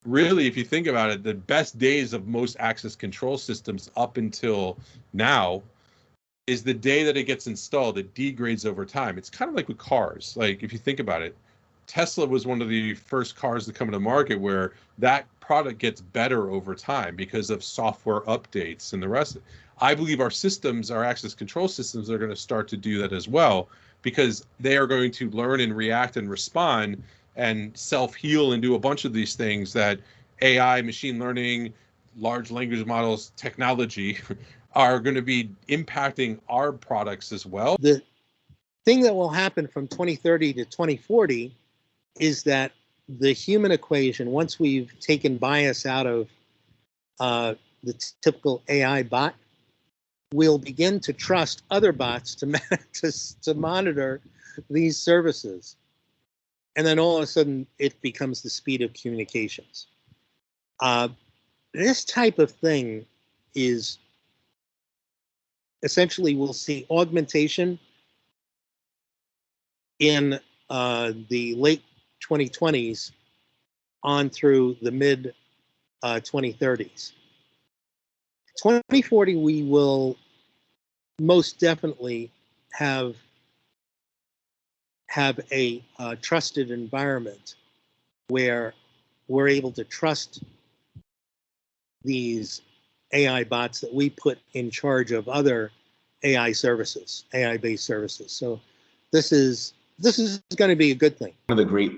really, if you think about it, the best days of most access control systems up until now is the day that it gets installed. It degrades over time. It's kind of like with cars. Like, if you think about it, Tesla was one of the first cars to come to market where that product gets better over time because of software updates and the rest. I believe our systems, our access control systems, are going to start to do that as well, because they are going to learn and react and respond and self-heal and do a bunch of these things that AI, machine learning, large language models, technology are going to be impacting our products as well. The thing that will happen from 2030 to 2040 is that the human equation, once we've taken bias out of the typical AI bot, we'll begin to trust other bots to monitor these services. And then all of a sudden, it becomes the speed of communications. This type of thing is essentially, we'll see augmentation in the late 2020s on through the mid 2030s. 2040, we will most definitely have a trusted environment where we're able to trust these AI bots that we put in charge of other AI services, AI-based services. So this is going to be a good thing. One of the great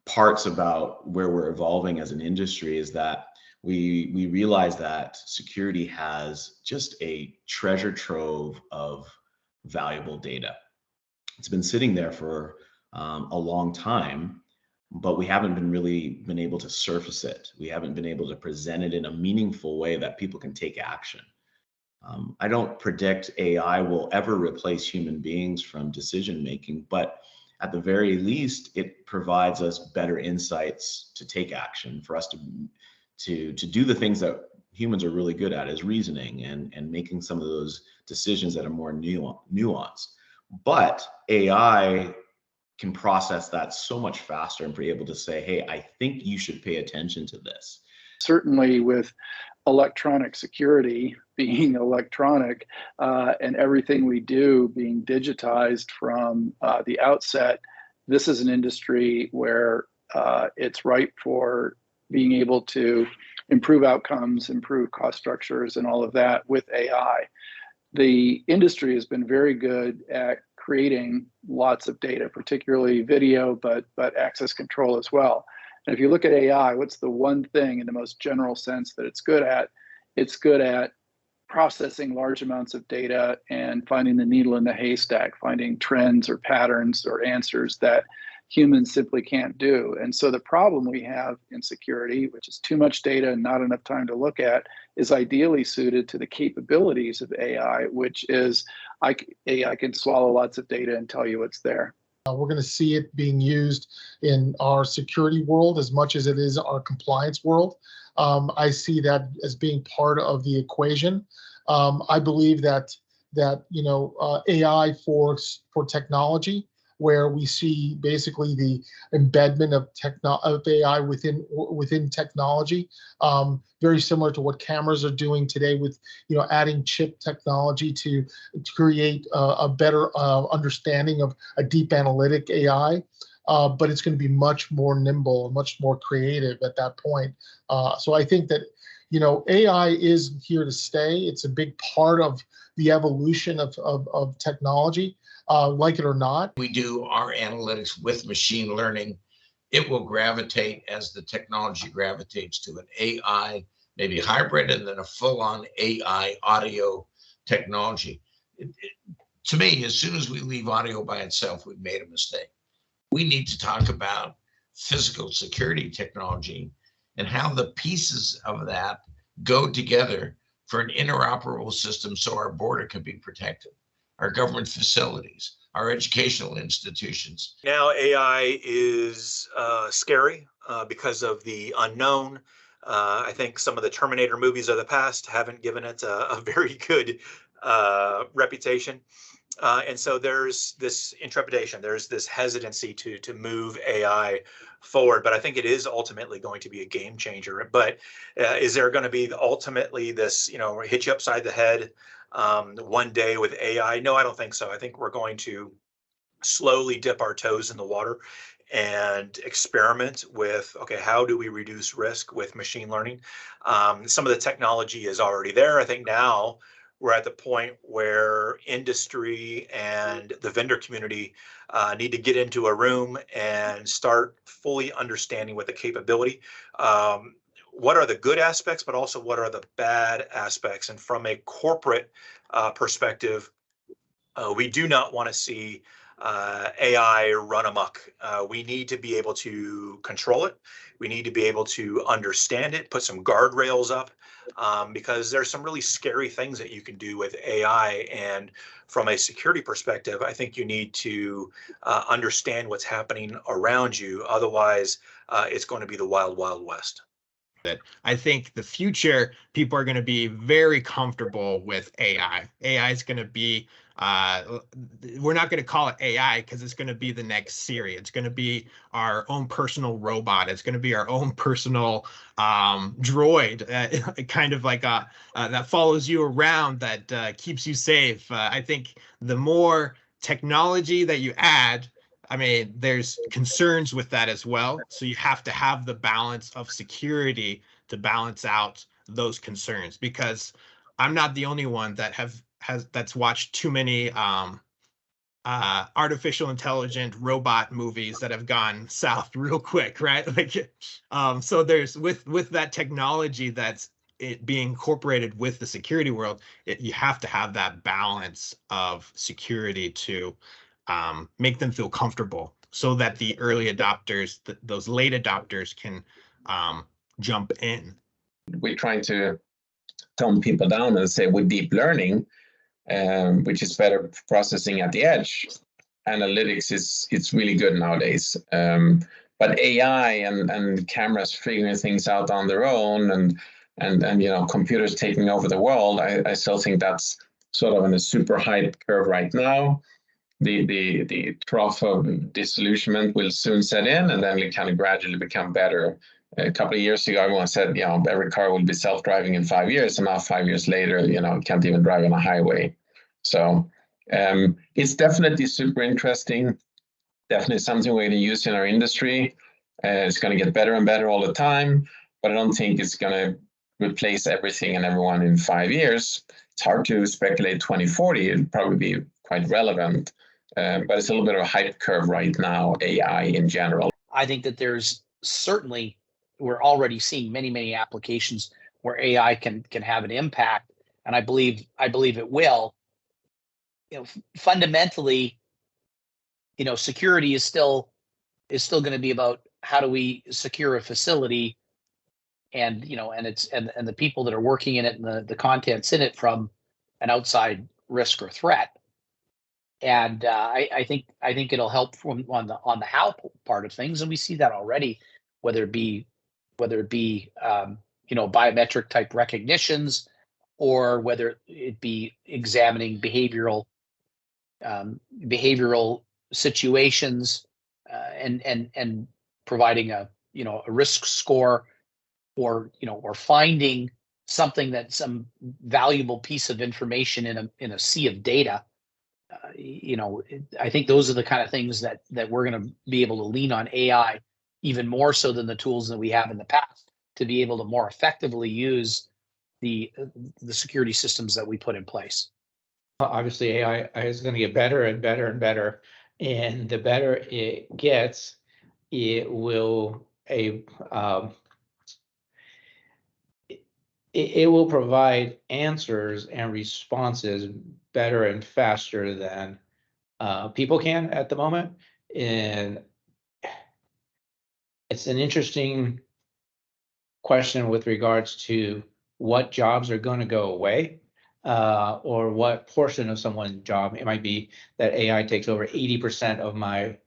parts about where we're evolving as an industry is that we realize that security has just a treasure trove of valuable data. It's been sitting there for a long time, but we haven't been able to surface it. We haven't been able to present it in a meaningful way that people can take action. I don't predict AI will ever replace human beings from decision making, but at the very least, it provides us better insights to take action, for us to do the things that humans are really good at, is reasoning and making some of those decisions that are more nuanced. But AI can process that so much faster and be able to say, hey, I think you should pay attention to this. Certainly with electronic security being electronic and everything we do being digitized from the outset, this is an industry where it's ripe for being able to improve outcomes, improve cost structures, and all of that with AI. The industry has been very good at creating lots of data, particularly video, but access control as well. And if you look at AI, what's the one thing in the most general sense that it's good at? It's good at processing large amounts of data and finding the needle in the haystack, finding trends or patterns or answers that humans simply can't do. And so the problem we have in security, which is too much data and not enough time to look at, is ideally suited to the capabilities of AI, which is AI can swallow lots of data and tell you what's there. We're going to see it being used in our security world as much as it is our compliance world. I see that as being part of the equation. I believe that AI for technology, where we see basically the embedment of AI within technology, very similar to what cameras are doing today with adding chip technology to create a better understanding of a deep analytic AI. But it's going to be much more nimble, much more creative at that point. So I think that AI is here to stay. It's a big part of the evolution of technology. Like it or not. We do our analytics with machine learning. It will gravitate as the technology gravitates to an AI, maybe hybrid, and then a full-on AI audio technology. To me, as soon as we leave audio by itself, we've made a mistake. We need to talk about physical security technology and how the pieces of that go together for an interoperable system so our border can be protected, our government facilities, our educational institutions. Now AI is scary because of the unknown. I think some of the Terminator movies of the past haven't given it a very good reputation. And so there's this intrepidation, there's this hesitancy to move AI forward. But I think it is ultimately going to be a game changer. But is there going to be ultimately this, hit you upside the head one day with AI? No, I don't think so. I think we're going to slowly dip our toes in the water and experiment with, okay, how do we reduce risk with machine learning? Some of the technology is already there. I think now we're at the point where industry and the vendor community need to get into a room and start fully understanding what the capability, what are the good aspects, but also what are the bad aspects. And from a corporate perspective, we do not want to see AI run amok. We need to be able to control it. We need to be able to understand it, put some guardrails up, because there's some really scary things that you can do with AI. And from a security perspective, I think you need to understand what's happening around you. Otherwise, it's going to be the wild, wild west. I think the future, people are going to be very comfortable with AI. AI is going to be, we're not going to call it AI because it's going to be the next Siri. It's going to be our own personal robot. It's going to be our own personal droid, kind of like that follows you around, that keeps you safe. I think the more technology that you add, I mean, there's concerns with that as well. So you have to have the balance of security to balance out those concerns, because I'm not the only one that that's watched too many artificial intelligent robot movies that have gone south real quick, right? Like, so there's with that technology that's being incorporated with the security world, you have to have that balance of security to make them feel comfortable, so that the early adopters, those late adopters, can jump in. We're trying to tone people down and say with deep learning, which is better processing at the edge, analytics it's really good nowadays. But AI and cameras figuring things out on their own, and computers taking over the world, I still think that's sort of in a super high curve right now. The trough of disillusionment will soon set in, and then it kind of gradually become better. A couple of years ago, everyone said, every car will be self-driving in 5 years, and now 5 years later, it can't even drive on a highway. So it's definitely super interesting. Definitely something we're going to use in our industry. It's going to get better and better all the time, but I don't think it's going to replace everything and everyone in 5 years. It's hard to speculate 2040. It'll probably be quite relevant. But it's a little bit of a hype curve right now, AI in general. I think that there's certainly, we're already seeing many applications where AI can have an impact, and I believe it will. Fundamentally, security is still going to be about how do we secure a facility, and and the people that are working in it and the contents in it from an outside risk or threat. And I think it'll help on the how part of things, and we see that already, whether it be biometric type recognitions, or whether it be examining behavioral situations, and providing a risk score, or finding something that's some valuable piece of information in a sea of data. I think those are the kind of things that we're going to be able to lean on AI even more so than the tools that we have in the past, to be able to more effectively use the security systems that we put in place. Obviously, AI is going to get better and better and better, and the better it gets, it will provide answers and responses better and faster than people can at the moment. And it's an interesting question with regards to what jobs are going to go away, or what portion of someone's job. It might be that AI takes over 80% of my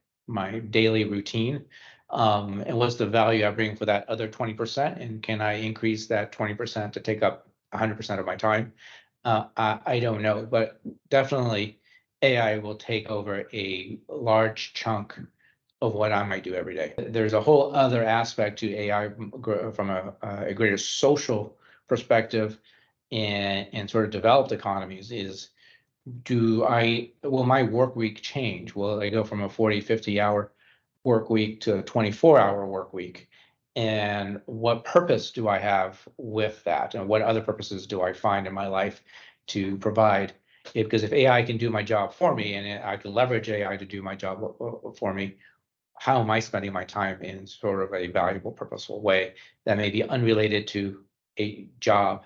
daily routine. And what's the value I bring for that other 20%? And can I increase that 20% to take up 100% of my time? I don't know, but definitely AI will take over a large chunk of what I might do every day. There's a whole other aspect to AI from a greater social perspective and sort of developed economies is, will my work week change? Will I go from a 40, 50-hour work week to a 24-hour work week? And what purpose do I have with that? And what other purposes do I find in my life to provide? Because if AI can do my job for me and I can leverage AI to do my job for me, how am I spending my time in sort of a valuable, purposeful way that may be unrelated to a job